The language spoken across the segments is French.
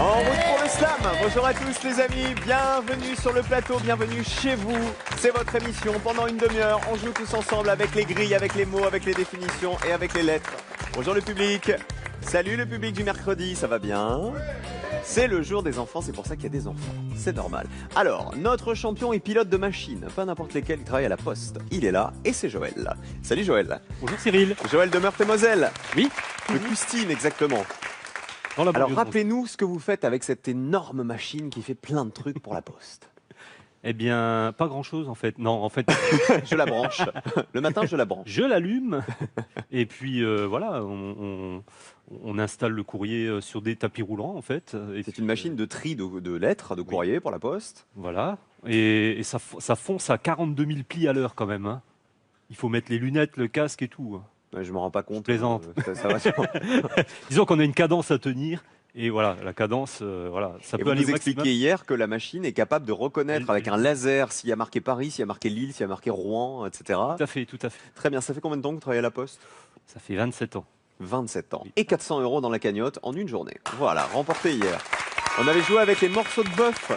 En route pour le slam. Bonjour à tous les amis, bienvenue sur le plateau, bienvenue chez vous. C'est votre émission, pendant une demi-heure, on joue tous ensemble avec les grilles, avec les mots, avec les définitions et avec les lettres. Bonjour le public. Salut le public du mercredi, ça va bien? C'est le jour des enfants, c'est pour ça qu'il y a des enfants, c'est normal. Alors, notre champion est pilote de machine, pas n'importe lesquels, il travaille à la poste. Il est là et c'est Joël. Salut Joël. Bonjour Cyril. Joël de Meurthe-et-Moselle. Oui. De Custine, exactement. Alors rappelez-nous ce que vous faites avec cette énorme machine qui fait plein de trucs pour la poste. Eh bien, pas grand-chose en fait. Non, en fait, je la branche. Le matin, je la branche. Je l'allume et puis voilà, on installe le courrier sur des tapis roulants en fait. C'est une machine de tri de lettres, de courrier pour la poste. Voilà, et ça fonce à 42 000 plis à l'heure quand même. Hein. Il faut mettre les lunettes, le casque et tout. Ouais, je me rends pas compte. Je plaisante. Ça va. Disons qu'on a une cadence à tenir. Et voilà, la cadence, voilà, ça peut aller au maximum. Vous nous expliquiez hier que la machine est capable de reconnaître avec un laser s'il y a marqué Paris, s'il y a marqué Lille, s'il y a marqué Rouen, etc. Tout à fait, tout à fait. Très bien. Ça fait combien de temps que vous travaillez à la Poste? Ça fait 27 ans. 27 ans. Et 400 € dans la cagnotte en une journée. Voilà, remporté hier. On avait joué avec les morceaux de bœuf.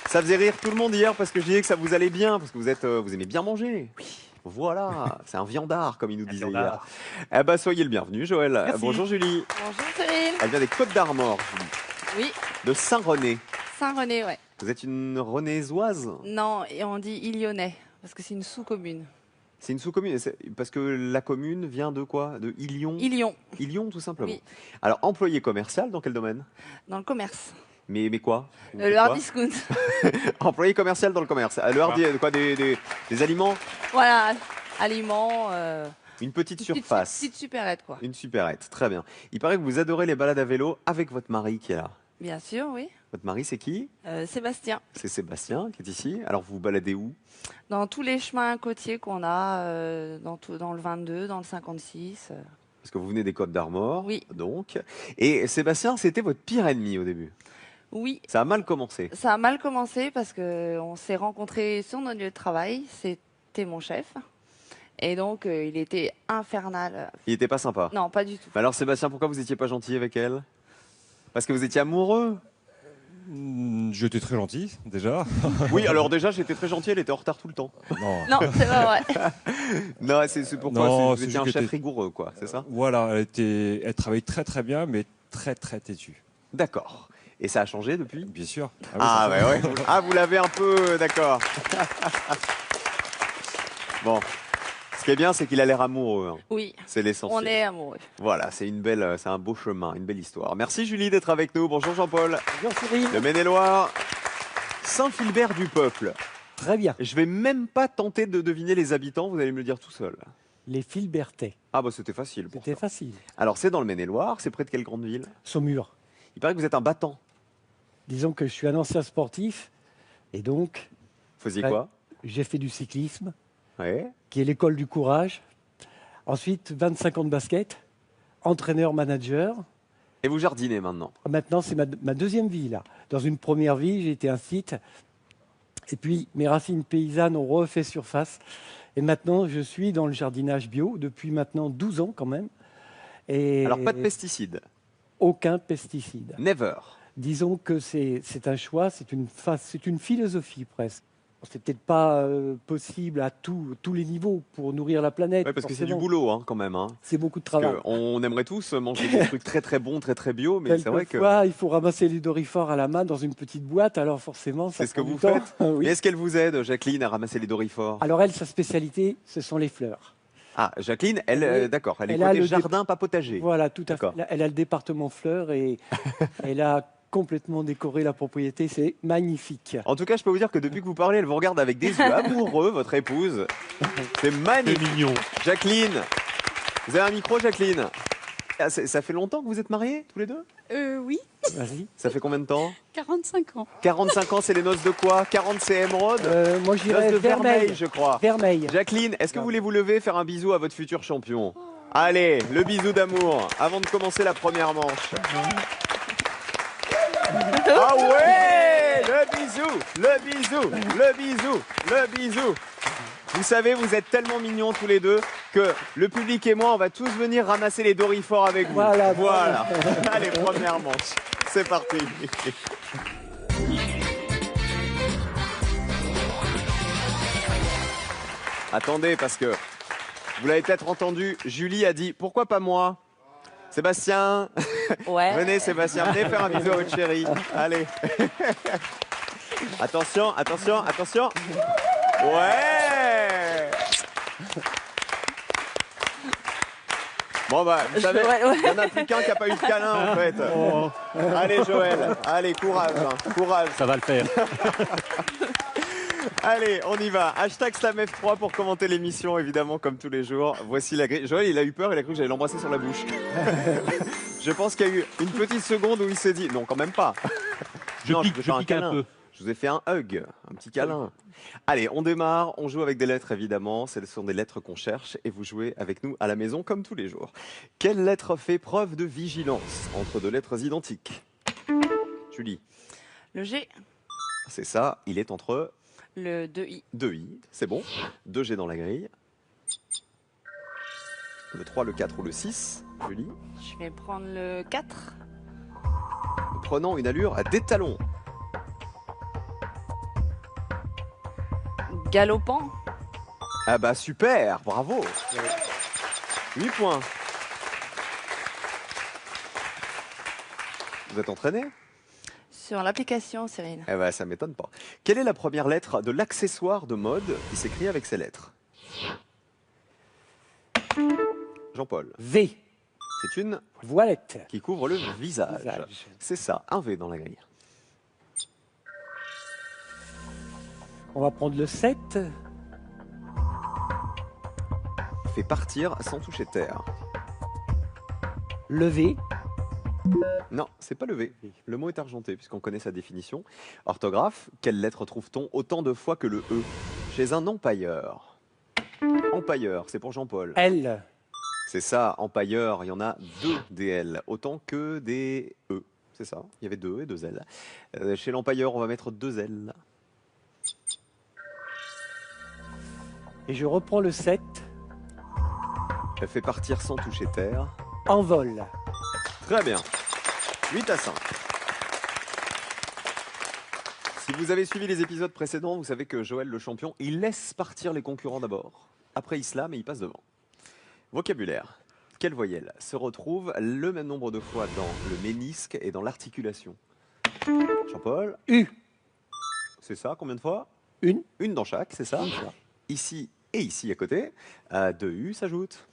Ça faisait rire tout le monde hier parce que je disais que ça vous allait bien, parce que vous aimez bien manger. Oui. Voilà, c'est un viandard, comme il nous disait hier. Eh ben, soyez le bienvenu, Joël. Merci. Bonjour Julie. Bonjour Cyril. Elle vient des Côtes d'Armor, Julie. Oui. De Saint-René. Saint-René, ouais. Vous êtes une renésoise? Non, et on dit Illionais, parce que c'est une sous-commune. C'est une sous-commune, parce que la commune vient de quoi? De Illion? Illion. Illion, tout simplement. Oui. Alors, employé commercial, dans quel domaine? Dans le commerce. Mais quoi? Le hard discount. Employé commercial dans le commerce. Le hard quoi, des aliments? Voilà, aliments. Une petite surface. Petite supérette, quoi. Une supérette, très bien. Il paraît que vous adorez les balades à vélo avec votre mari qui est là. Bien sûr, oui. Votre mari, c'est qui? Sébastien. C'est Sébastien qui est ici. Alors, vous vous baladez où? Dans tous les chemins côtiers qu'on a, dans le 22, dans le 56. Parce que vous venez des Côtes d'Armor. Oui. Donc. Et Sébastien, c'était votre pire ennemi au début? Oui. Ça a mal commencé? Ça a mal commencé parce qu'on s'est rencontrés sur notre lieu de travail. C'était mon chef. Et donc, il était infernal. Il n'était pas sympa? Non, pas du tout. Mais alors, Sébastien, pourquoi vous n'étiez pas gentil avec elle? Parce que vous étiez amoureux? J'étais très gentil, déjà. Oui, alors déjà, j'étais très gentil, elle était en retard tout le temps. Non, c'est pas vrai. Non, c'est pourquoi Non, vous étiez un chef rigoureux, quoi, c'est ça? Voilà, elle travaillait très très bien, mais très très têtue. D'accord. Et ça a changé depuis? Bien sûr. Ah, oui, ouais. Ah, vous l'avez un peu, d'accord. Bon. Ce qui est bien, c'est qu'il a l'air amoureux. Hein. Oui. C'est l'essentiel. On est amoureux. Voilà, c'est un beau chemin, une belle histoire. Merci Julie d'être avec nous. Bonjour Jean-Paul. Bonjour Cyril. De Maine-et-Loire. Saint-Philbert du Peuple. Très bien. Je vais même pas tenter de deviner les habitants, vous allez me le dire tout seul. Les Philbertais. Ah bah c'était facile. C'était facile. Alors c'est dans le Maine-et-Loire, c'est près de quelle grande ville? Saumur. Il paraît que vous êtes un battant. Disons que je suis un ancien sportif et donc... Vous faisiez quoi? J'ai fait du cyclisme, ouais. Qui est l'école du courage. Ensuite, 25 ans de basket, entraîneur-manager. Et vous jardinez maintenant? Maintenant, c'est ma deuxième vie, là. Dans une première vie, j'ai été un site. Et puis, mes racines paysannes ont refait surface. Et maintenant, je suis dans le jardinage bio depuis maintenant 12 ans quand même. Et alors, pas de pesticides? Aucun pesticide. Never. Disons que c'est un choix, c'est une philosophie presque. C'est peut-être pas possible à tous les niveaux pour nourrir la planète. Oui, parce que c'est du boulot hein, quand même. Hein. C'est beaucoup de travail. On aimerait tous manger des trucs très très bons, très très bio, mais c'est vrai que... il faut ramasser les dorifores à la main dans une petite boîte, alors forcément ça c'est ce que prend vous du temps. faites. Oui. Est-ce qu'elle vous aide, Jacqueline, à ramasser les dorifores? Alors elle, sa spécialité, ce sont les fleurs. Ah, Jacqueline, elle, d'accord, elle est côté jardin, pas potager. Voilà, tout à fait. Elle a le département fleurs et elle a complètement décoré la propriété, c'est magnifique. En tout cas, je peux vous dire que depuis que vous parlez, elle vous regarde avec des yeux amoureux, votre épouse. C'est magnifique. C'est mignon. Jacqueline, vous avez un micro, Jacqueline? Ça fait longtemps que vous êtes mariés, tous les deux? Oui. Vas-y. Ça fait combien de temps? 45 ans. 45 ans, c'est les noces de quoi? 40 c'est émeraude? Moi, je dirais de vermeil, je crois. Vermeil. Jacqueline, est-ce que vous voulez vous lever, faire un bisou à votre futur champion? Allez, le bisou d'amour, avant de commencer la première manche. Ah ouais! Le bisou, le bisou, le bisou, le bisou. Vous savez, vous êtes tellement mignons tous les deux que le public et moi, on va tous venir ramasser les dorifores avec vous. Voilà. Allez, première manche. C'est parti. Attendez, parce que vous l'avez peut-être entendu, Julie a dit « Pourquoi pas moi ?» Sébastien, Ouais. venez Sébastien, venez faire un bisou à votre chérie. Allez. Attention, attention, attention. Ouais. Bon bah, vous savez, Ouais. il n'y en a plus qu'un qui n'a pas eu de câlin en fait. Allez Joël, allez, courage, hein, courage. Ça va le faire. Allez, on y va. Hashtag SlamF3 pour commenter l'émission, évidemment, comme tous les jours. Voici la grille. Joël, il a eu peur, il a cru que j'allais l'embrasser sur la bouche. Je pense qu'il y a eu une petite seconde où il s'est dit, non, quand même pas. Je Non, pique, peux je faire pique un câlin. peu. Je vous ai fait un hug, un petit câlin. Allez, on démarre. On joue avec des lettres, évidemment. Ce sont des lettres qu'on cherche et vous jouez avec nous à la maison, comme tous les jours. Quelle lettre fait preuve de vigilance entre deux lettres identiques? Julie, Le G, c'est ça. Il est entre le 2I. 2i, c'est bon. 2 G dans la grille. Le 3, le 4 ou le 6, Julie. Je vais prendre le 4. Prenant une allure à des talons. Galopant. Ah bah super, bravo. 8 points. Vous êtes entraîné? Sur l'application, Cyril. Eh ben ça m'étonne pas. Quelle est la première lettre de l'accessoire de mode qui s'écrit avec ces lettres? Jean-Paul, V. c'est une Voilette. qui couvre le visage. Visage. C'est ça, un V dans la grille. On va prendre le 7. Fait partir sans toucher terre. Le V. Non, c'est pas le V. Le mot est argenté puisqu'on connaît sa définition. Orthographe, quelle lettre trouve-t-on autant de fois que le E chez un empailleur? Empailleur, c'est pour Jean-Paul. L. C'est ça, empailleur, il y en a 2 des L, autant que des E. C'est ça, il y avait 2 et 2 L. Chez l'empailleur, on va mettre 2 L. Et je reprends le 7. Elle fait partir sans toucher terre. Envol. Très bien. 8 à 5. Si vous avez suivi les épisodes précédents, vous savez que Joël, le champion, il laisse partir les concurrents d'abord. Après Islam, et il passe devant. Vocabulaire. Quelle voyelle se retrouve le même nombre de fois dans le ménisque et dans l'articulation? Jean-Paul? U. C'est ça, combien de fois? Une. Une dans chaque, c'est ça? Une fois. Ici et ici à côté. 2 U s'ajoutent.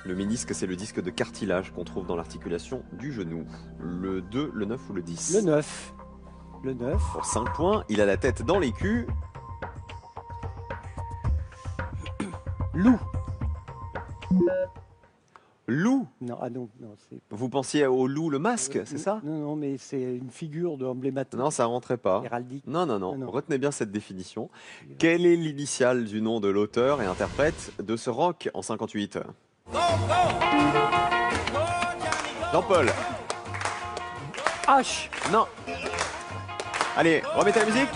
Le ménisque, c'est le disque de cartilage qu'on trouve dans l'articulation du genou. Le 2, le 9 ou le 10? Le 9. Le 9. Pour 5 points, il a la tête dans les culs. Loup. Loup. Non, ah non, non, c'est. Vous pensiez au loup, le masque, c'est ça? Non, non, mais c'est une figure emblématique. Non, ça rentrait pas. Héraldique. Non, non, non. Ah non. Retenez bien cette définition. Quelle est l'initiale du nom de l'auteur et interprète de ce rock en 58? Jean-Paul. H. Non. Allez, remettez la musique.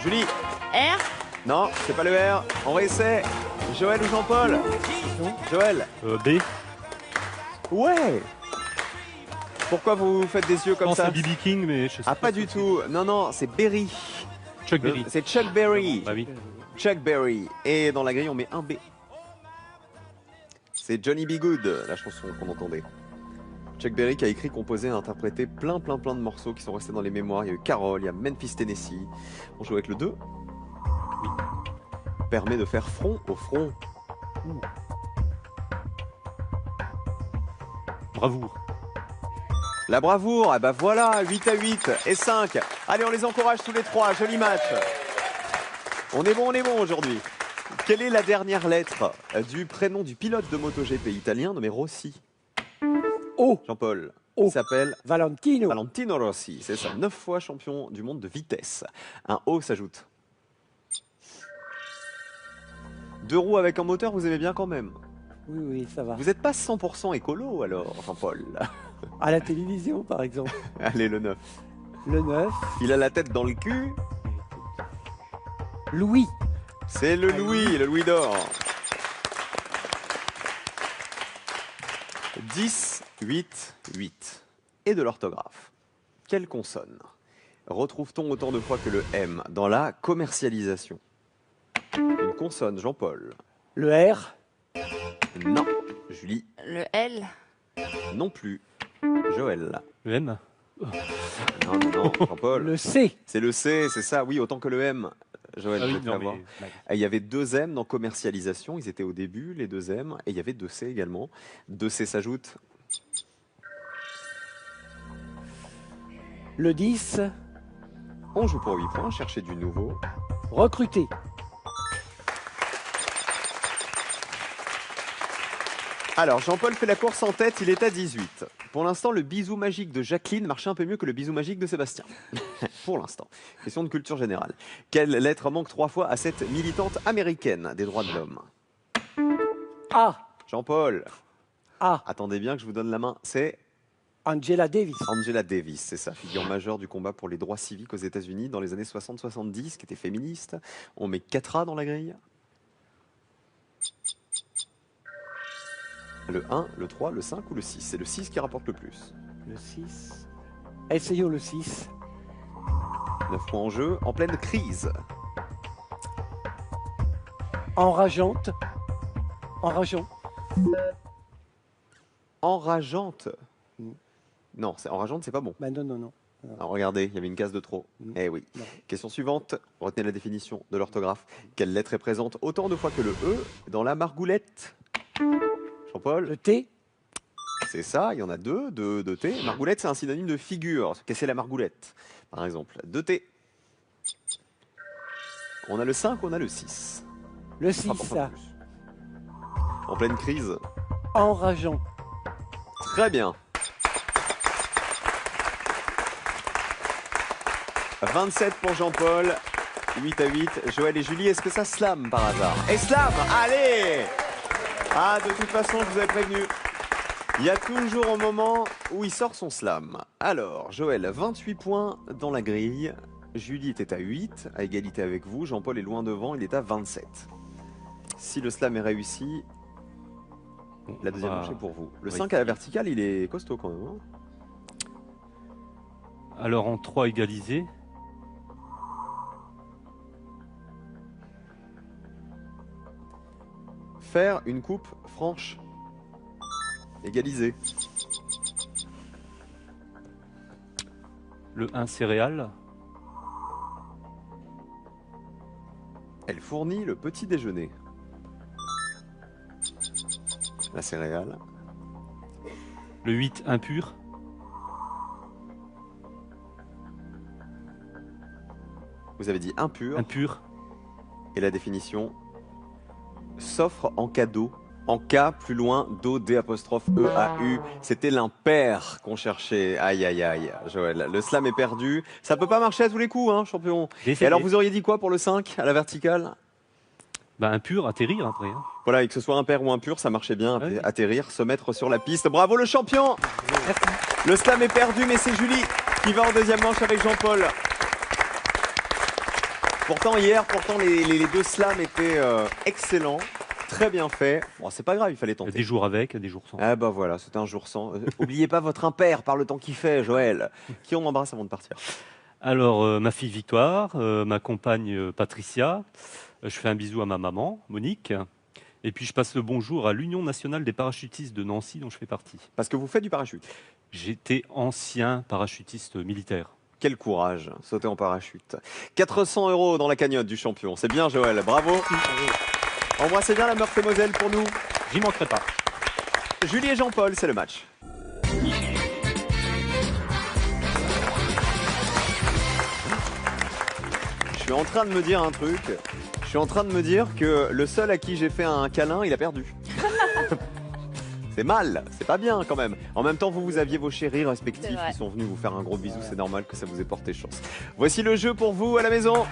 Julie. R. Non, c'est pas le R. On réessaie. Joël ou Jean-Paul? Joël. B. Ouais. Pourquoi vous faites des yeux Je comme pense ça? à B.B. King, mais je sais Ah, pas du tout. Non, non, c'est Berry. Chuck Berry. C'est Chuck Berry. Bah oui. Chuck Berry. Et dans la grille, on met un B. C'est Johnny B. Good, la chanson qu'on entendait. Chuck Berry qui a écrit, composé et interprété plein de morceaux qui sont restés dans les mémoires. Il y a eu Carol, il y a Memphis, Tennessee. On joue avec le 2. Oui. Permet de faire front au front. Bravoure. La bravoure, ah bah voilà, 8 à 8 et 5. Allez, on les encourage tous les trois, joli match. On est bon aujourd'hui. Quelle est la dernière lettre du prénom du pilote de MotoGP italien nommé Rossi? O. Jean-Paul. O. Il s'appelle Valentino. Valentino Rossi, c'est ça, 9 fois champion du monde de vitesse. Un O s'ajoute. 2 roues avec un moteur, vous aimez bien quand même. Oui, oui, ça va. Vous n'êtes pas 100% écolo alors, Jean-Paul. À la télévision, par exemple. Allez, le 9. Le 9. Il a la tête dans le cul. Louis. C'est le Louis d'or. 10, 8, 8. Et de l'orthographe. Quelle consonne retrouve-t-on autant de fois que le M dans la commercialisation? Une consonne, Jean-Paul. Le R, Non. Julie, Le L. non plus. Joël. Le M. Non, non, non. Jean-Paul. le C, C'est le C, c'est ça, oui, autant que le M. Joël, Ah je oui, vais te non, l'avoir. mais- Et il y avait 2 M dans commercialisation, ils étaient au début, les 2 M, et il y avait 2 C également. 2 C s'ajoutent. le 10, On joue pour 8 points, cherchez du nouveau. recruter. Alors, Jean-Paul fait la course en tête, il est à 18. Pour l'instant, le bisou magique de Jacqueline marchait un peu mieux que le bisou magique de Sébastien. Pour l'instant. Question de culture générale. Quelle lettre manque 3 fois à cette militante américaine des droits de l'homme? A, Jean-Paul, A, attendez bien que je vous donne la main. C'est Angela Davis. Angela Davis, c'est ça, figure majeure du combat pour les droits civiques aux États-Unis dans les années 60-70, qui était féministe. On met 4 A dans la grille. Le 1, le 3, le 5 ou le 6? C'est le 6 qui rapporte le plus. Le 6. Essayons le 6. 9 points en jeu, en pleine crise. Enrageante. Enrageant. Enrageante. Mm. Non, c'est enrageante, c'est pas bon. Ben non, non, non. Alors, regardez, il y avait une case de trop. Mm. Eh oui. Non. Question suivante. Retenez la définition de l'orthographe. Quelle lettre est présente autant de fois que le E dans la margoulette? Jean-Paul, Le T, c'est ça, il y en a 2, de T. Margoulette, c'est un synonyme de figure. Casser la margoulette, par exemple. 2 T. On a le 5, on a le 6. le Ça 6, rapporte un peu plus. En pleine crise. enrageant. Très bien. 27 pour Jean-Paul, 8 à 8. Joël et Julie, est-ce que ça slam par hasard? Et slam, allez! Ah, de toute façon, je vous avais prévenu. Il y a toujours un moment où il sort son slam. Alors, Joël, 28 points dans la grille. Julie était à 8, à égalité avec vous. Jean-Paul est loin devant, il est à 27. Si le slam est réussi, la deuxième manche est pour vous. Le Oui. 5 à la verticale, il est costaud quand même. Hein. Alors en 3 égalisés. Faire une coupe franche. Égalisée. Le 1 céréales. Elle fournit le petit déjeuner. La céréale. Le 8 impur. Vous avez dit impur. Impur. Et la définition s'offre en cadeau. En K, plus loin, Do, D apostrophe E, A, U. C'était l'impair qu'on cherchait. Aïe, aïe, aïe, Joël. Le slam est perdu. Ça peut pas marcher à tous les coups, hein, champion. Et alors, vous auriez dit quoi pour le 5 à la verticale? Bah, impur, atterrir après. Hein. Voilà, et que ce soit impair ou impur, ça marchait bien. Ouais. Atterrir, se mettre sur la piste. Bravo le champion! Le slam est perdu, mais c'est Julie qui va en deuxième manche avec Jean-Paul. Pourtant, hier, les 2 slams étaient excellents. Très bien fait. Bon, c'est pas grave, il fallait Il y a tenter. des jours avec, des jours sans. Ah bah voilà, c'était un jour sans. Oubliez pas votre impair par le temps qu'il fait, Joël. Qui on embrasse avant de partir? Alors, ma fille Victoire, ma compagne Patricia, je fais un bisou à ma maman, Monique, et puis je passe le bonjour à l'Union nationale des parachutistes de Nancy, dont je fais partie. Parce que vous faites du parachute. J'étais ancien parachutiste militaire. Quel courage, sauter en parachute. 400 € dans la cagnotte du champion. C'est bien, Joël. Bravo. Embrassez bien la Meurthe-et-Moselle pour nous. J'y manquerai pas. Julie et Jean-Paul, c'est le match. Je suis en train de me dire un truc. Je suis en train de me dire que le seul à qui j'ai fait un câlin, il a perdu. C'est mal, c'est pas bien quand même. En même temps, vous aviez vos chéris respectifs qui sont venus vous faire un gros bisou, c'est normal que ça vous ait porté chance. Voici le jeu pour vous à la maison.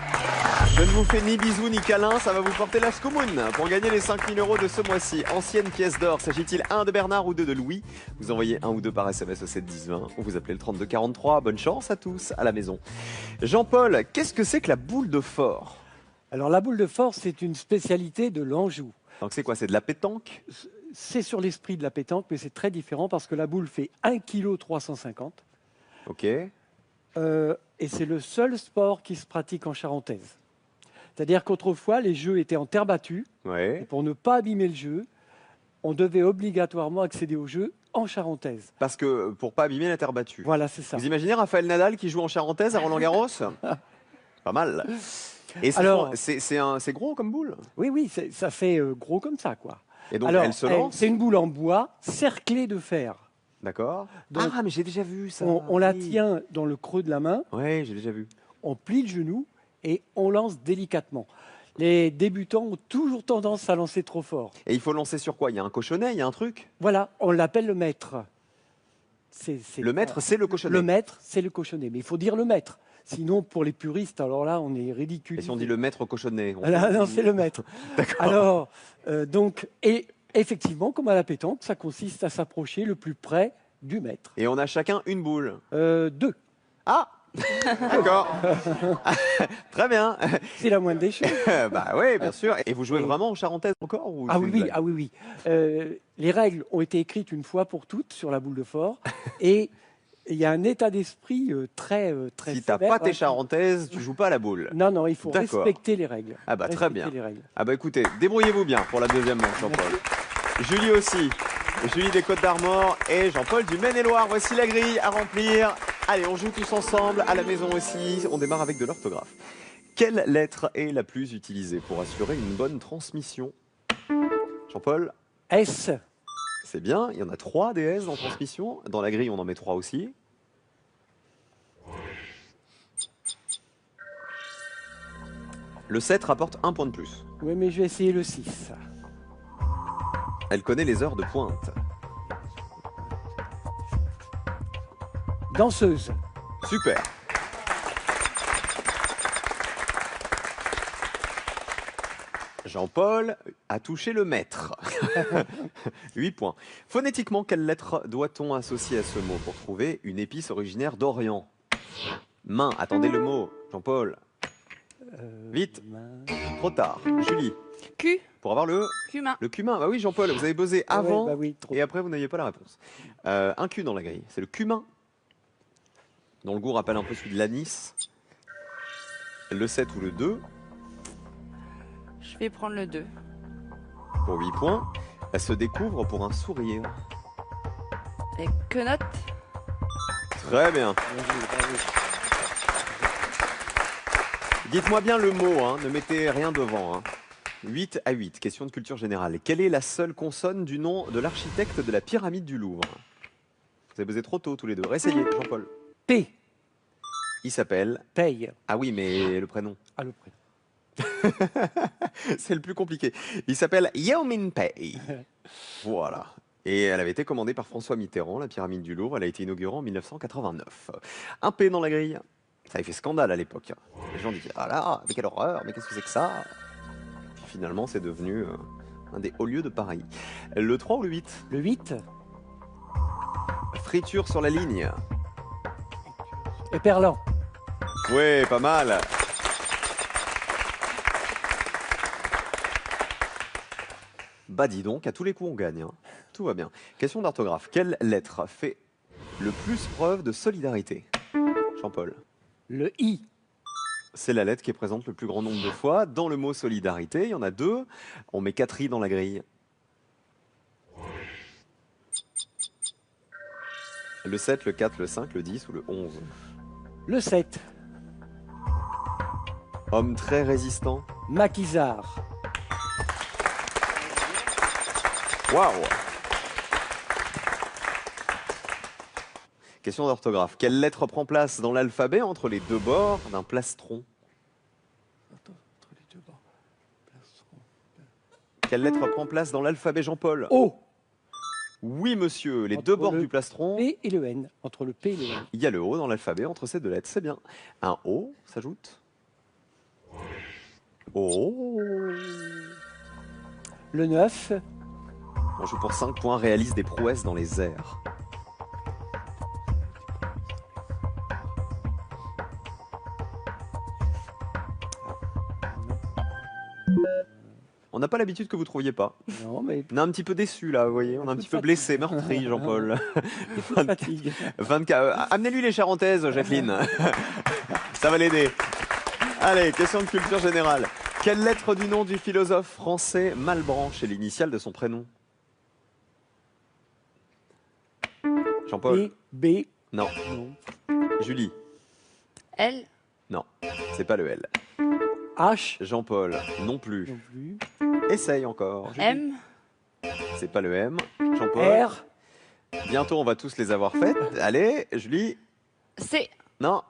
Je ne vous fais ni bisous ni câlins, ça va vous porter la scoumoune. Pour gagner les 5000 € de ce mois-ci, ancienne pièce d'or, s'agit-il 1 de Bernard ou 2 de Louis? Vous envoyez 1 ou 2 par SMS au 7 10 20 ou vous appelez le 32 43. Bonne chance à tous à la maison. Jean-Paul, qu'est-ce que c'est que la boule de fort? Alors la boule de force, c'est une spécialité de l'Anjou. Donc c'est quoi? C'est de la pétanque? c'est sur l'esprit de la pétanque, mais c'est très différent parce que la boule fait 1,350 kg. Ok. Et c'est le seul sport qui se pratique en charentaise. C'est-à-dire qu'autrefois, les jeux étaient en terre battue. Et Ouais. pour ne pas abîmer le jeu, on devait obligatoirement accéder au jeu en charentaise. Parce que pour pas abîmer la terre battue. Voilà, c'est ça. Vous imaginez Raphaël Nadal qui joue en charentaise à Roland-Garros? Pas mal. Et Alors- c'est gros comme boule. Oui, oui, ça fait gros comme ça, quoi. Et donc Alors, elle se lance. c'est une boule en bois cerclée de fer. D'accord. Donc, Ah mais j'ai déjà vu ça. on la Oui. tient dans le creux de la main, Ouais, j'ai déjà vu. on plie le genou et on lance délicatement. Les débutants ont toujours tendance à lancer trop fort. Et il faut lancer sur quoi? Il y a un cochonnet, il y a un truc? Voilà, on l'appelle le maître. Le maître, c'est le cochonnet. Le maître, c'est le cochonnet. Mais il faut dire le maître. Sinon, pour les puristes, alors là, on est ridicule. Et si on dit le maître cochonnet? Ah, non, c'est le maître. D'accord. Alors, donc, et effectivement, comme à la pétanque, ça consiste à s'approcher le plus près du maître. Et on a chacun une boule. 2, Ah d'accord. Très bien. c'est la moindre des choses. Bah oui, bien sûr. Et vous jouez Et- vraiment en charentaise encore ou Ah c'est oui, une oui, blague? ah oui, oui. Les règles ont été écrites une fois pour toutes sur la boule de fort. Et il y a un état d'esprit très Si t'as sévère, pas tes hein. charentaises, tu joues pas à la boule. Non, non, il faut D'accord. respecter les règles. Ah bah, très Respecter bien. les règles. Ah bah écoutez, débrouillez-vous bien pour la deuxième manche, Jean-Paul. Julie aussi. Julie des Côtes d'Armor et Jean-Paul du Maine-et-Loire. Voici la grille à remplir. Allez, on joue tous ensemble, à la maison aussi. On démarre avec de l'orthographe. Quelle lettre est la plus utilisée pour assurer une bonne transmission? Jean-Paul, S, c'est bien. Il y en a 3 des S en transmission. Dans la grille, on en met 3 aussi. Le 7 rapporte 1 point de plus. oui, mais je vais essayer le 6. Elle connaît les heures de pointe. Danseuse, Super. Jean-Paul a touché le maître. 8 points. Phonétiquement, quelle lettre doit-on associer à ce mot pour trouver une épice originaire d'Orient? Main, attendez le mot. Jean-Paul, vite, trop tard. Julie, Q, pour avoir cumin. le cumin. Bah oui, Jean-Paul, vous avez buzzé Ah ouais, avant bah oui, trop. et après vous n'aviez pas la réponse. Un Q dans la grille, c'est le cumin, dont le goût rappelle un peu celui de l'anis. Le 7 ou le 2 Je vais prendre le 2. pour 8 points. Elle se découvre pour un sourire. Et quenotte. Très bien. Dites-moi bien le mot, hein, ne mettez rien devant. 8 à 8, question de culture générale. Quelle est la seule consonne du nom de l'architecte de la pyramide du Louvre? Vous avez buzzé trop tôt tous les deux. Réessayez, Jean-Paul. P, Il s'appelle... paye. Ah oui, mais le prénom. Ah, le prénom. C'est le plus compliqué. Il s'appelle Yao Min Pei. Voilà. Et elle avait été commandée par François Mitterrand, la pyramide du Louvre. Elle a été inaugurée en 1989. Un P dans la grille. Ça avait fait scandale à l'époque. Les gens disaient, ah là, mais quelle horreur, mais qu'est-ce que c'est que ça? Puis finalement, c'est devenu un des hauts lieux de Paris. Le 3 ou le 8? Le 8, Friture sur la ligne. éperlant. Ouais, pas mal. Bah dis donc, à tous les coups on gagne. Hein. Tout va bien. Question d'orthographe. Quelle lettre fait le plus preuve de solidarité? Jean-Paul. Le I, C'est la lettre qui est présente le plus grand nombre de fois. Dans le mot solidarité, il y en a 2. On met 4 i dans la grille. Le 7, le 4, le 5, le 10 ou le 11. le 7, Homme très résistant. maquisard. Waouh! Question d'orthographe. Quelle lettre prend place dans l'alphabet entre les deux bords d'un plastron? Quelle lettre prend place dans l'alphabet, Jean-Paul? O, Oui, monsieur. Les Entre deux bords le du plastron. P et le N. Entre le P et le N. Il y a le O dans l'alphabet entre ces deux lettres. C'est bien. Un O s'ajoute. O. Le 9, On joue pour 5 points. Réalise des prouesses dans les airs. On n'a pas l'habitude que vous trouviez pas. Non, mais On est un petit peu déçus là, vous voyez. On est un peu petit de peu fatigue. blessé, meurtri, Jean-Paul. fatigue. 24. Amenez-lui les charentaises, Jacqueline. Ça va l'aider. Allez, question de culture générale. Quelle lettre du nom du philosophe français Malebranche est l'initiale de son prénom? Jean-Paul? B. Non. Non. Julie? L. Non. C'est pas le L. H. Jean-Paul? Non plus. Non plus. Essaye encore. Julie? M. C'est pas le M. Jean-Paul? R. Bientôt, on va tous les avoir faites. Allez, Julie? C. Non.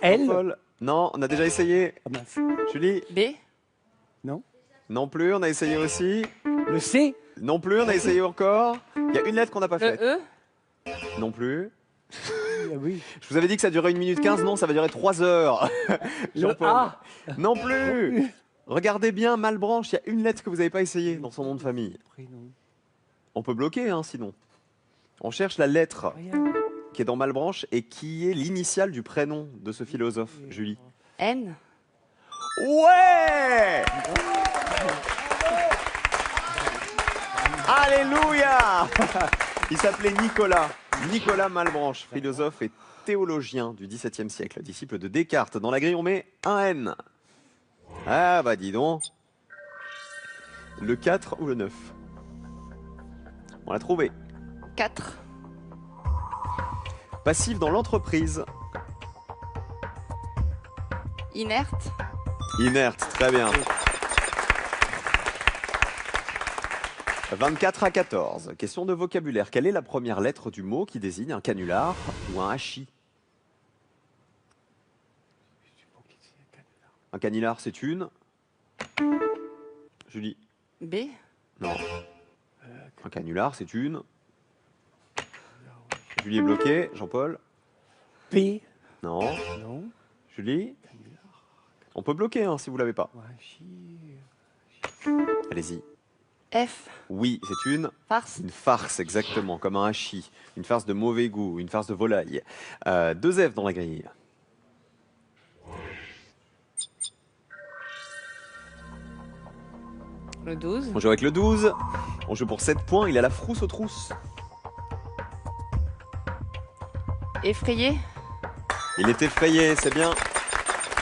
L. Jean-Paul? Non, on a déjà essayé. Ah, mince. Julie? B. Non. Non plus, on a essayé aussi. Le C. Non plus, on a essayé encore. Il y a une lettre qu'on n'a pas Le faite. E. Non plus. Ah oui. Je vous avais dit que ça durait 1 minute 15. Non, ça va durer 3 heures. Le Jean-Paul. A. Non plus. Regardez bien, Malebranche, il y a une lettre que vous n'avez pas essayée dans son nom de famille. Prénom. On peut bloquer, hein, sinon. On cherche la lettre Rien. qui est dans Malebranche et qui est l'initiale du prénom de ce philosophe, Julie. N. Ouais! Alléluia! Il s'appelait Nicolas. Nicolas Malebranche, philosophe et théologien du XVIIe siècle, disciple de Descartes. Dans la grille, on met un N. Ah bah dis donc. Le 4 ou le 9? On l'a trouvé. 4. Passif dans l'entreprise. Inerte. Inerte, très bien. 24 à 14. Question de vocabulaire. Quelle est la première lettre du mot qui désigne un canular ou un hachis? Un canular, c'est une. Julie? B. Non. Un canular, c'est une. Julie est bloquée. Jean-Paul? P. Non. Non. Julie? On peut bloquer hein, si vous l'avez pas. Ouais, chi. Allez-y. F. Oui, c'est une. Farce. Une farce, exactement, comme un hachis. Une farce de mauvais goût, une farce de volaille. 2 F dans la grille. Le 12. On joue avec le 12. On joue pour 7 points. Il a la frousse aux trousses. Effrayé. Il est effrayé, c'est bien.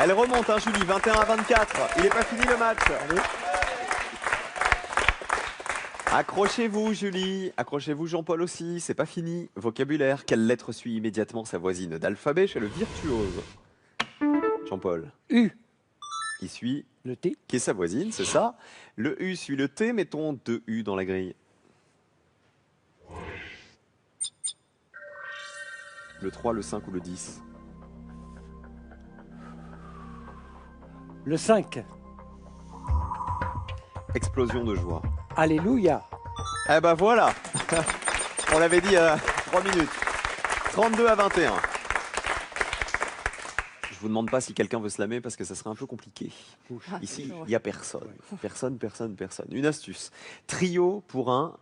Elle remonte, hein, Julie, 21 à 24. Il n'est pas fini le match. Allez. Accrochez-vous, Julie. Accrochez-vous, Jean-Paul aussi. C'est pas fini. Vocabulaire. Quelle lettre suit immédiatement sa voisine d'alphabet chez le virtuose? Jean-Paul. U. Qui suit? Le T. Qui est sa voisine, c'est ça. Le U suit le T. Mettons 2 U dans la grille. Le 3, le 5 ou le 10? Le 5. Explosion de joie. Alléluia. Eh ben voilà. On l'avait dit à 3 minutes. 32 à 21. Je vous demande pas si quelqu'un veut slammer parce que ça serait un peu compliqué. Ah, Ici, ouais. il n'y a personne. Personne. Une astuce. Trio pour un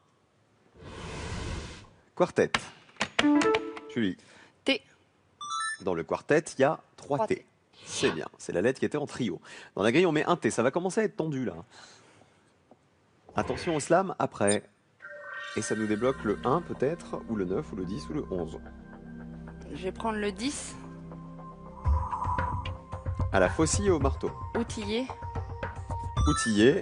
quartet. Julie. T. Dans le quartet, il y a 3 3 T. T. C'est bien. C'est la lettre qui était en trio. Dans la grille, on met un T. Ça va commencer à être tendu là. Attention au slam après. Et ça nous débloque le 1 peut-être, ou le 9, ou le 10, ou le 11. Je vais prendre le 10. À la faucille et au marteau. Outillé. Outillé.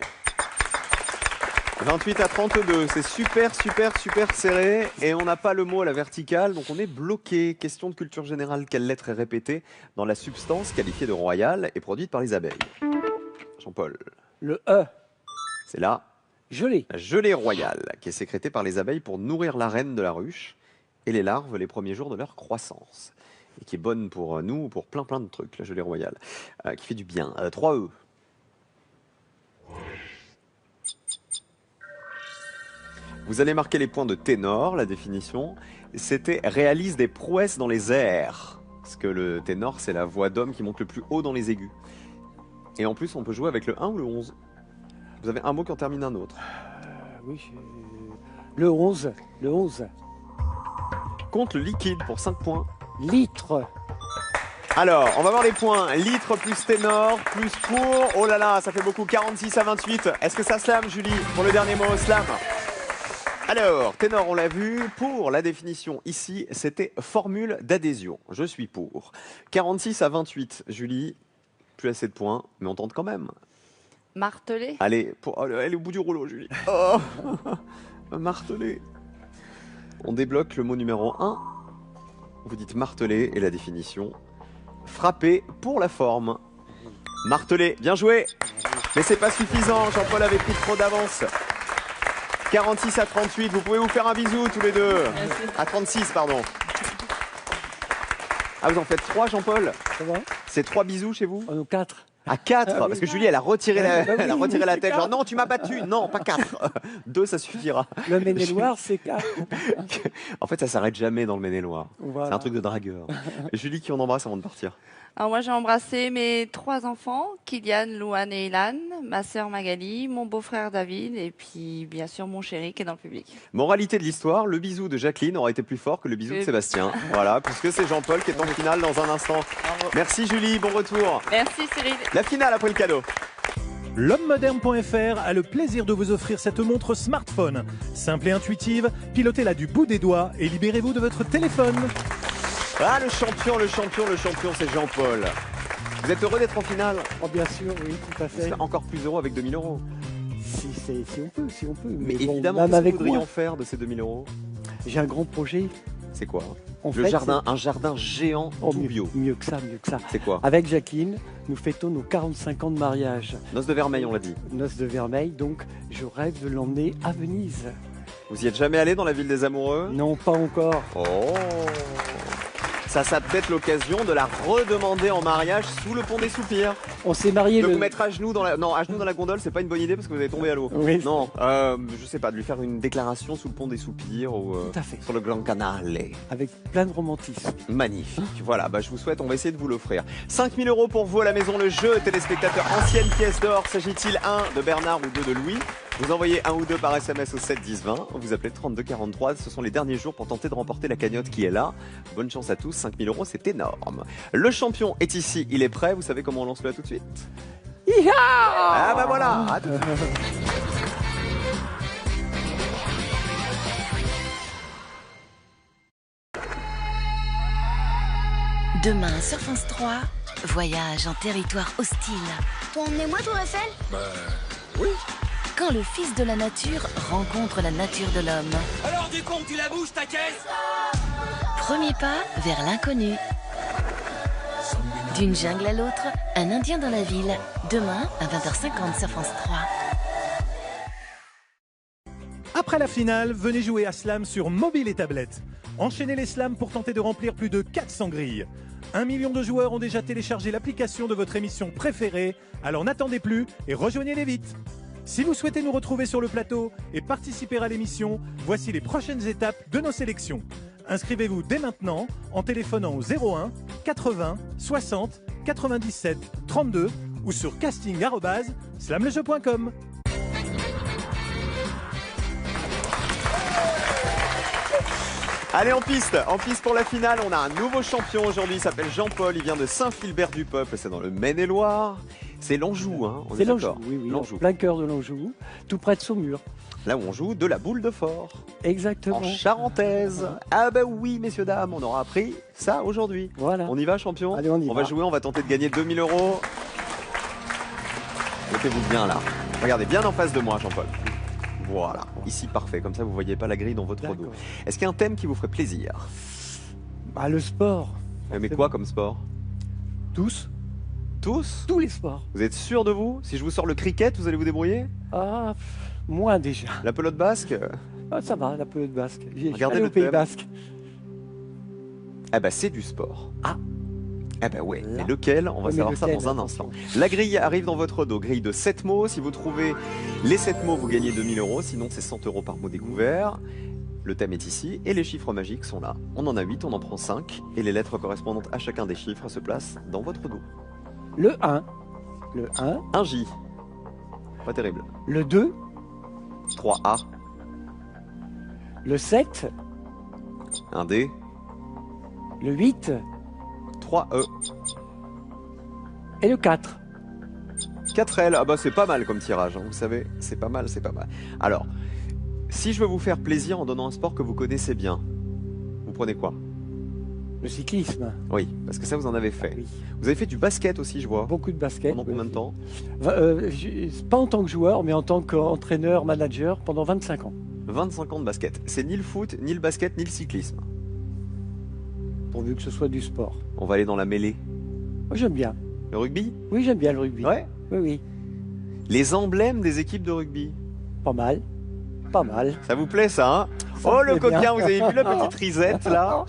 28 à 32, c'est super serré. Et on n'a pas le mot à la verticale, donc on est bloqué. Question de culture générale, quelle lettre est répétée dans la substance qualifiée de royale et produite par les abeilles? Jean-Paul. Le E. C'est là. Gelée. La gelée royale, qui est sécrétée par les abeilles pour nourrir la reine de la ruche et les larves les premiers jours de leur croissance. Et qui est bonne pour nous, pour plein de trucs, la gelée royale, qui fait du bien. 3 E. Vous allez marquer les points de ténor, la définition. C'était réalise des prouesses dans les airs. Parce que le ténor, c'est la voix d'homme qui monte le plus haut dans les aigus. Et en plus, on peut jouer avec le 1 ou le 11. Vous avez un mot qui en termine un autre. Oui. Le 11. Le 11. Compte le liquide pour 5 points. Litre. Alors, on va voir les points. Litre plus ténor plus pour. Oh là là, ça fait beaucoup. 46 à 28. Est-ce que ça slam, Julie, pour le dernier mot, slam? Alors, ténor, on l'a vu. Pour la définition, ici, c'était formule d'adhésion. Je suis pour. 46 à 28, Julie. Plus assez de points, mais on tente quand même. Marteler. Allez, elle est au bout du rouleau, Julie. Oh marteler. On débloque le mot numéro 1. Vous dites marteler et la définition. Frapper pour la forme. Marteler, bien joué. Mais c'est pas suffisant, Jean-Paul avait pris trop d'avance. 46 à 38, vous pouvez vous faire un bisou tous les deux. Merci. À 36, pardon. Ah, vous en faites 3, Jean-Paul? Ça va? C'est 3 bisous chez vous? On est 4. À 4, parce que Julie, elle a retiré la, Bah oui, elle a retiré la c'est tête. Genre, 4. non, tu m'as battu. Non, pas 4. 2, ça suffira. Le Maine-et-Loire, c'est 4. En fait, ça s'arrête jamais dans le Maine-et-Loire. Voilà. C'est un truc de dragueur. Et Julie, qui on embrasse avant de partir? Alors moi j'ai embrassé mes 3 enfants, Kylian, Louane et Ilan, ma sœur Magali, mon beau-frère David et puis bien sûr mon chéri qui est dans le public. Moralité de l'histoire, le bisou de Jacqueline aura été plus fort que le bisou de Sébastien. Voilà, puisque c'est Jean-Paul qui est en finale dans un instant. Bravo. Merci Julie, bon retour. Merci Cyril. La finale après le cadeau. L'homme-moderne.fr a le plaisir de vous offrir cette montre smartphone. Simple et intuitive, pilotez-la du bout des doigts et libérez-vous de votre téléphone. Ah, le champion, c'est Jean-Paul. Vous êtes heureux d'être en finale? Oh, bien sûr, oui, tout à Vous fait. serez encore plus heureux avec 2000 €. Si on peut. Mais bon, évidemment, même qu'est-ce que avec vous voudriez moi, en faire de ces 2000 €? j'ai un grand projet. C'est quoi? En Le fait, jardin, un jardin géant c'est- oh, tout bio. mieux que ça. C'est quoi? Avec Jacqueline, nous fêtons nos 45 ans de mariage. Noces de Vermeil, on l'a dit. Noces de Vermeil, donc je rêve de l'emmener à Venise. Vous y êtes jamais allé dans la ville des amoureux? Non, pas encore. Oh! Ça sera peut-être l'occasion de la redemander en mariage sous le pont des soupirs. On s'est mariés De le... vous mettre à genoux dans la... Non, à genoux dans la gondole, c'est pas une bonne idée parce que vous allez tomber à l'eau. Oui, Non, je sais pas, de lui faire une déclaration sous le pont des soupirs ou tout à fait. sur le Grand Canale. Avec plein de romantisme. Magnifique. Voilà, bah, je vous souhaite, on va essayer de vous l'offrir. 5 000 € pour vous à la maison, le jeu téléspectateur ancienne pièce d'or. S'agit-il 1 de Bernard ou 2 de Louis? Vous envoyez 1 ou 2 par SMS au 7 10 20. Vous appelez 32 43. Ce sont les derniers jours pour tenter de remporter la cagnotte qui est là. Bonne chance à tous. 5 000 €, c'est énorme. Le champion est ici. Il est prêt. Vous savez comment on lance le tout de suite? Ah bah voilà. À tout de suite. Demain sur France 3, voyage en territoire hostile. Pour emmener moi, Tour Eiffel? Quand le fils de la nature rencontre la nature de l'homme. Alors du con, tu la bouges ta caisse? Premier pas vers l'inconnu. D'une jungle à l'autre, un Indien dans la ville. Demain à 20h50 sur France 3. Après la finale, venez jouer à Slam sur mobile et tablette. Enchaînez les slams pour tenter de remplir plus de 400 grilles. 1 million de joueurs ont déjà téléchargé l'application de votre émission préférée, alors n'attendez plus et rejoignez-les vite. Si vous souhaitez nous retrouver sur le plateau et participer à l'émission, voici les prochaines étapes de nos sélections. Inscrivez-vous dès maintenant en téléphonant au 01 80 60 97 32 ou sur casting@slamlejeu.com. Allez, en piste pour la finale. On a un nouveau champion aujourd'hui. Il s'appelle Jean-Paul. Il vient de Saint-Philbert-du-Peuple. C'est dans le Maine-et-Loire. C'est l'Anjou, hein. On C'est est l'Anjou, d'accord. oui, L'Anjou. en plein cœur de l'Anjou, tout près de Saumur. Là où on joue de la boule de fort. Exactement. En charentaise. Ah bah oui, messieurs, dames, on aura appris ça aujourd'hui. Voilà. On y va, champion? Allez, on y va va. jouer, on va tenter de gagner 2000 €. Mettez-vous bien là. Regardez, bien en face de moi, Jean-Paul. Voilà, ici parfait, comme ça vous voyez pas la grille dans votre dos. D'accord. Est-ce qu'il y a un thème qui vous ferait plaisir? Ah, le sport. Mais quoi comme sport? Tous. Tous? Tous les sports. Vous êtes sûr de vous? Si je vous sors le cricket, vous allez vous débrouiller? Ah, moins déjà. La pelote basque? Ah, ça va, la pelote basque. J'ai Regardez allé le au Pays thème. Basque. Ah bah c'est du sport. Ah. Ah bah ouais, Là. mais lequel? On va Oui, mais savoir ça lequel, dans un attention. instant. La grille arrive dans votre dos, grille de 7 mots. Si vous trouvez les 7 mots, vous gagnez 2000 €. Sinon, c'est 100 € par mot découvert. Le thème est ici et les chiffres magiques sont là. On en a 8, on en prend 5 et les lettres correspondantes à chacun des chiffres se placent dans votre dos. Le 1. Le 1. Un J. Pas terrible. Le 2. 3A. Le 7. Un D. Le 8. 3E. Et le 4. 4L, ah bah c'est pas mal comme tirage, hein, vous savez, c'est pas mal, c'est pas mal. Alors, si je veux vous faire plaisir en donnant un sport que vous connaissez bien, vous prenez quoi? Le cyclisme. Oui, parce que ça vous en avez fait. Oui. Vous avez fait du basket aussi, je vois. Beaucoup de basket. Pendant combien de temps? Pas en tant que joueur, mais en tant qu'entraîneur, manager, pendant 25 ans. 25 ans de basket. C'est ni le foot, ni le basket, ni le cyclisme. Pourvu que ce soit du sport. On va aller dans la mêlée. Moi, j'aime bien. Le rugby? Oui, j'aime bien le rugby. Ouais. Oui, oui. Les emblèmes des équipes de rugby. Pas mal. Pas mal. Ça vous plaît ça, hein? Ça Oh me le plaît coquin, bien. vous avez vu la petite risette là?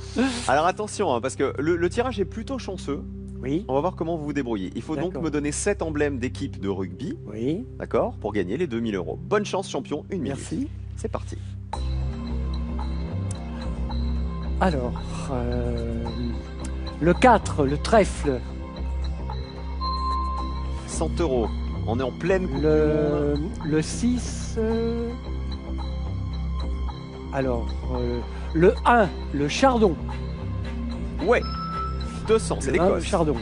Alors attention, hein, parce que le tirage est plutôt chanceux. Oui, On va voir comment vous vous débrouillez. Il faut donc D'accord. me donner 7 emblèmes d'équipes de rugby, oui. d'accord? Pour gagner les 2000 €. Bonne chance champion, 1 minute. Merci. C'est parti. Alors, le 4, le trèfle. 100 €. On est en pleine coupe du monde. Le 6. Alors, le 1, le chardon. Ouais. 200, c'est Le 1, le l'Écosse. chardon.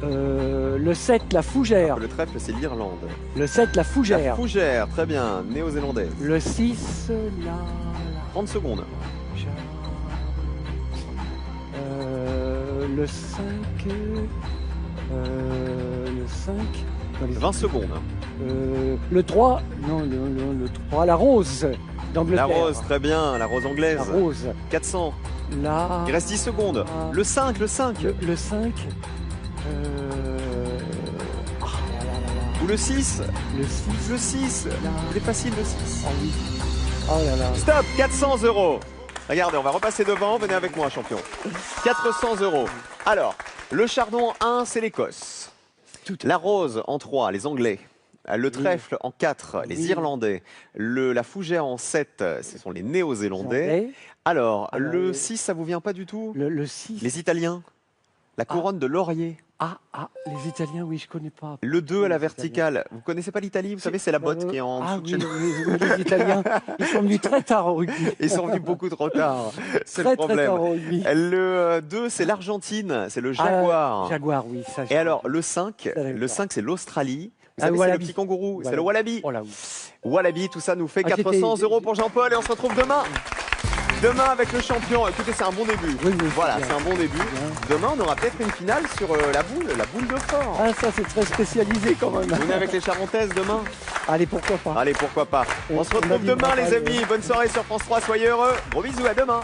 Le 7, la fougère. Le trèfle, c'est l'Irlande. Le 7, la La fougère. fougère, très bien, néo-zélandaise. Le 6, 30 secondes. le 5. Le 5. dans les- 20 secondes. Le 3. Non, le 3, la rose La d'Angleterre. rose, très bien, la rose anglaise. La rose. 400. La. Il reste 10 secondes. Ah. Le 5, le 5. Le 5. Ou le 6. Le 6. Le 6. Il est facile, le 6. Oh oui. Oh là là. Stop, 400 €. Regardez, on va repasser devant. Venez avec moi, champion. 400 €. Alors, le chardon en 1, c'est l'Écosse. La rose en 3, les Anglais. Le trèfle en 4, les Oui. Irlandais. La fougère en 7, ce sont les Néo-Zélandais. Alors, le 6, ça vous vient pas du tout? Le 6. Les Italiens. La couronne de laurier. Les Italiens, oui, je connais pas. Le 2 à la Les verticale. Vous connaissez pas l'Italie? Vous savez, c'est la botte qui est en dessous de chez nous. oui, les Italiens, ils sont venus très tard au rugby. Ils sont venus beaucoup trop tard. C'est Très le très problème. tard au rugby. Le 2, c'est l'Argentine. C'est le jaguar. Jaguar, oui. Ça, Et alors, le 5, Ça, j'aime pas. c'est l'Australie. Vous Ah, savez, c'est le wallaby. petit kangourou. C'est Wallaby. le wallaby. Oh là oui. Wallaby, tout ça nous fait Ah, 400 j'étais- € pour Jean-Paul et on se retrouve demain. Demain avec le champion. Écoutez, c'est un bon début. Oui, oui, Voilà, bien. c'est un bon début. Bien. Demain, on aura peut-être une finale sur la boule de fort. Ah, ça, c'est très spécialisé quand même. Vous venez avec les Charentaises demain? Allez, pourquoi pas. Allez, pourquoi pas. On se On a retrouve dit demain, pas les mal, amis. Bonne soirée sur France 3. Soyez heureux. Gros bisous, à demain.